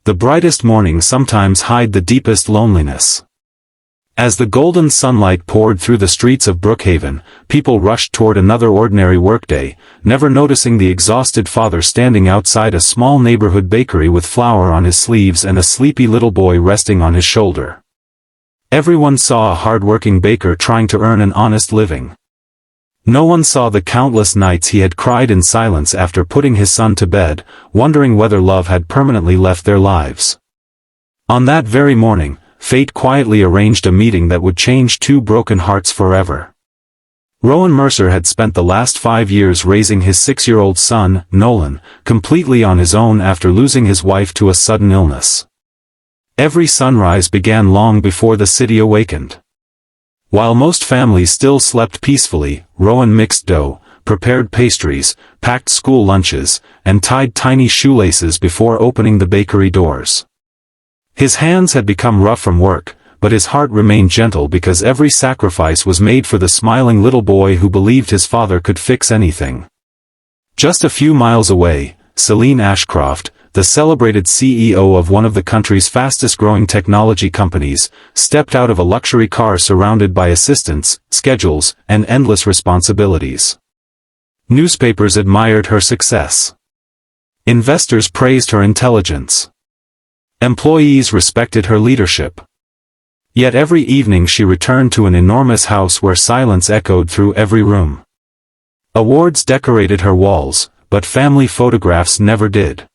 The brightest mornings sometimes hide the deepest loneliness. As the golden sunlight poured through the streets of Brookhaven, people rushed toward another ordinary workday, never noticing the exhausted father standing outside a small neighborhood bakery with flour on his sleeves and a sleepy little boy resting on his shoulder. Everyone saw a hard-working baker trying to earn an honest living. No one saw the countless nights he had cried in silence after putting his son to bed, wondering whether love had permanently left their lives. On that very morning, fate quietly arranged a meeting that would change two broken hearts forever. Rowan Mercer had spent the last 5 years raising his 6-year-old son, Nolan, completely on his own after losing his wife to a sudden illness. Every sunrise began long before the city awakened. While most families still slept peacefully, Rowan mixed dough, prepared pastries, packed school lunches, and tied tiny shoelaces before opening the bakery doors. His hands had become rough from work, but his heart remained gentle because every sacrifice was made for the smiling little boy who believed his father could fix anything. Just a few miles away, Celine Ashcroft, the celebrated CEO of one of the country's fastest-growing technology companies, stepped out of a luxury car surrounded by assistants, schedules, and endless responsibilities. Newspapers admired her success. Investors praised her intelligence. Employees respected her leadership. Yet every evening she returned to an enormous house where silence echoed through every room. Awards decorated her walls, but family photographs never did.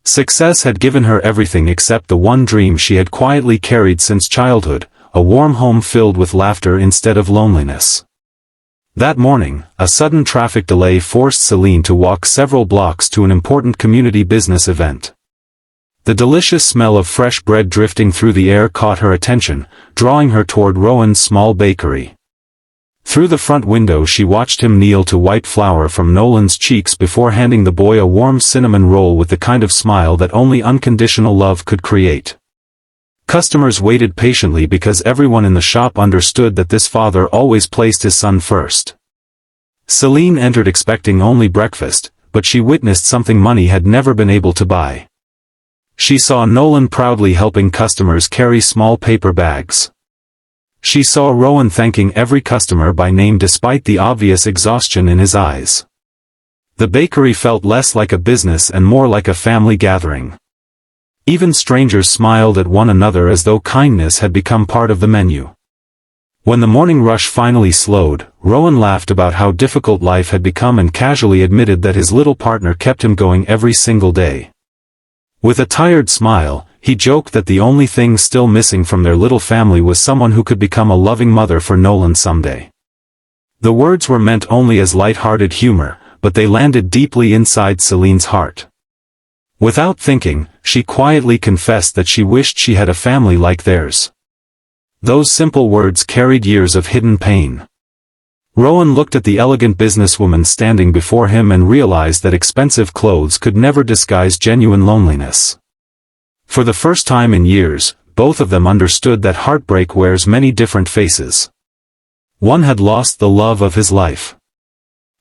Success had given her everything except the one dream she had quietly carried since childhood, a warm home filled with laughter instead of loneliness. That morning, a sudden traffic delay forced Celine to walk several blocks to an important community business event. The delicious smell of fresh bread drifting through the air caught her attention, drawing her toward Rowan's small bakery. Through the front window she watched him kneel to wipe flour from Nolan's cheeks before handing the boy a warm cinnamon roll with the kind of smile that only unconditional love could create. Customers waited patiently because everyone in the shop understood that this father always placed his son first. Celine entered expecting only breakfast, but she witnessed something money had never been able to buy. She saw Nolan proudly helping customers carry small paper bags. She saw Rowan thanking every customer by name despite the obvious exhaustion in his eyes. The bakery felt less like a business and more like a family gathering. Even strangers smiled at one another as though kindness had become part of the menu. When the morning rush finally slowed, Rowan laughed about how difficult life had become and casually admitted that his little partner kept him going every single day. With a tired smile, he joked that the only thing still missing from their little family was someone who could become a loving mother for Nolan someday. The words were meant only as light-hearted humor, but they landed deeply inside Celine's heart. Without thinking, she quietly confessed that she wished she had a family like theirs. Those simple words carried years of hidden pain. Rowan looked at the elegant businesswoman standing before him and realized that expensive clothes could never disguise genuine loneliness. For the first time in years, both of them understood that heartbreak wears many different faces. One had lost the love of his life.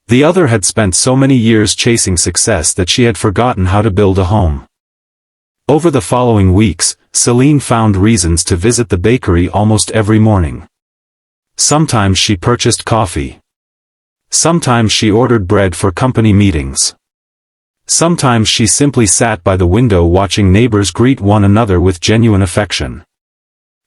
The other had spent so many years chasing success that she had forgotten how to build a home. Over the following weeks, Celine found reasons to visit the bakery almost every morning. Sometimes she purchased coffee. Sometimes she ordered bread for company meetings. Sometimes she simply sat by the window watching neighbors greet one another with genuine affection.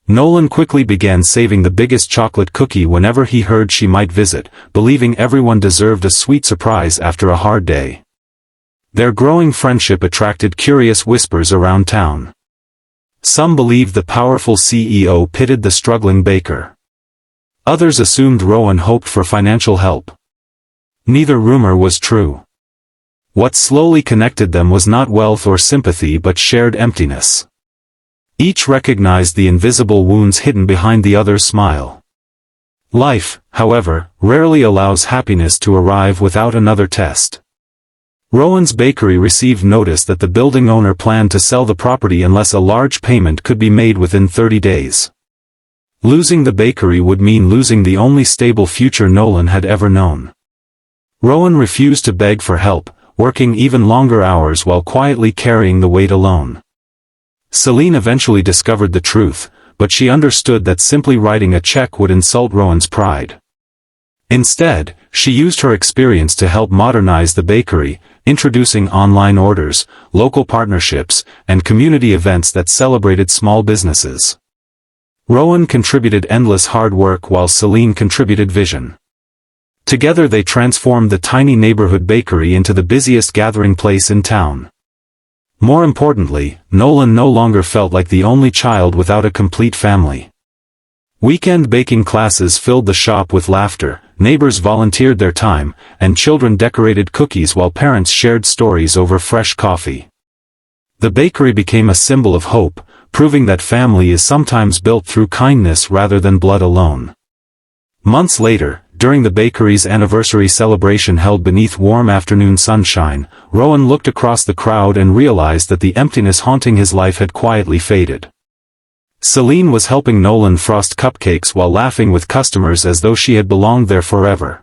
Nolan quickly began saving the biggest chocolate cookie whenever he heard she might visit, believing everyone deserved a sweet surprise after a hard day. Their growing friendship attracted curious whispers around town. Some believed the powerful CEO pitied the struggling baker. Others assumed Rowan hoped for financial help. Neither rumor was true. What slowly connected them was not wealth or sympathy but shared emptiness. Each recognized the invisible wounds hidden behind the other's smile. Life, however, rarely allows happiness to arrive without another test. Rowan's bakery received notice that the building owner planned to sell the property unless a large payment could be made within 30 days. Losing the bakery would mean losing the only stable future Nolan had ever known. Rowan refused to beg for help, working even longer hours while quietly carrying the weight alone. Celine eventually discovered the truth, but she understood that simply writing a check would insult Rowan's pride. Instead, she used her experience to help modernize the bakery, introducing online orders, local partnerships, and community events that celebrated small businesses. Rowan contributed endless hard work while Celine contributed vision. Together they transformed the tiny neighborhood bakery into the busiest gathering place in town. More importantly, Nolan no longer felt like the only child without a complete family. Weekend baking classes filled the shop with laughter, neighbors volunteered their time, and children decorated cookies while parents shared stories over fresh coffee. The bakery became a symbol of hope, proving that family is sometimes built through kindness rather than blood alone. Months later, during the bakery's anniversary celebration held beneath warm afternoon sunshine, Rowan looked across the crowd and realized that the emptiness haunting his life had quietly faded. Celine was helping Nolan frost cupcakes while laughing with customers as though she had belonged there forever.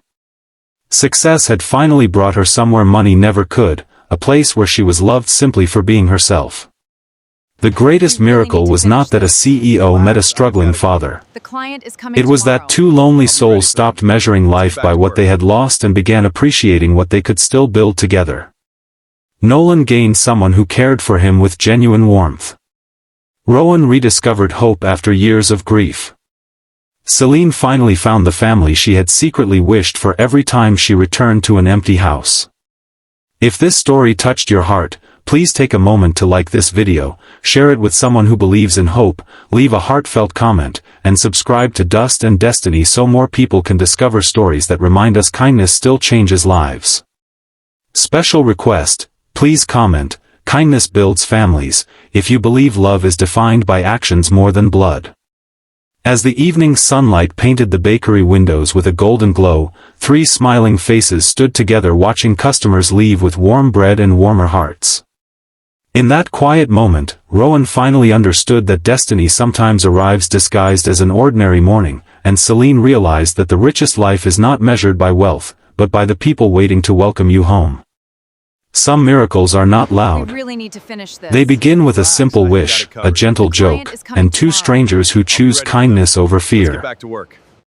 Success had finally brought her somewhere money never could, a place where she was loved simply for being herself. The greatest miracle was not that a CEO met a struggling father. It was that two lonely souls stopped measuring life by what they had lost and began appreciating what they could still build together. Nolan gained someone who cared for him with genuine warmth. Rowan rediscovered hope after years of grief. Celine finally found the family she had secretly wished for every time she returned to an empty house. If this story touched your heart, please take a moment to like this video, share it with someone who believes in hope, leave a heartfelt comment, and subscribe to Dust and Destiny so more people can discover stories that remind us kindness still changes lives. Special request, please comment, kindness builds families, if you believe love is defined by actions more than blood. As the evening sunlight painted the bakery windows with a golden glow, three smiling faces stood together watching customers leave with warm bread and warmer hearts. In that quiet moment, Rowan finally understood that destiny sometimes arrives disguised as an ordinary morning, and Celine realized that the richest life is not measured by wealth, but by the people waiting to welcome you home. Some miracles are not loud. They begin with a simple wish, a gentle joke, and two strangers who choose kindness over fear.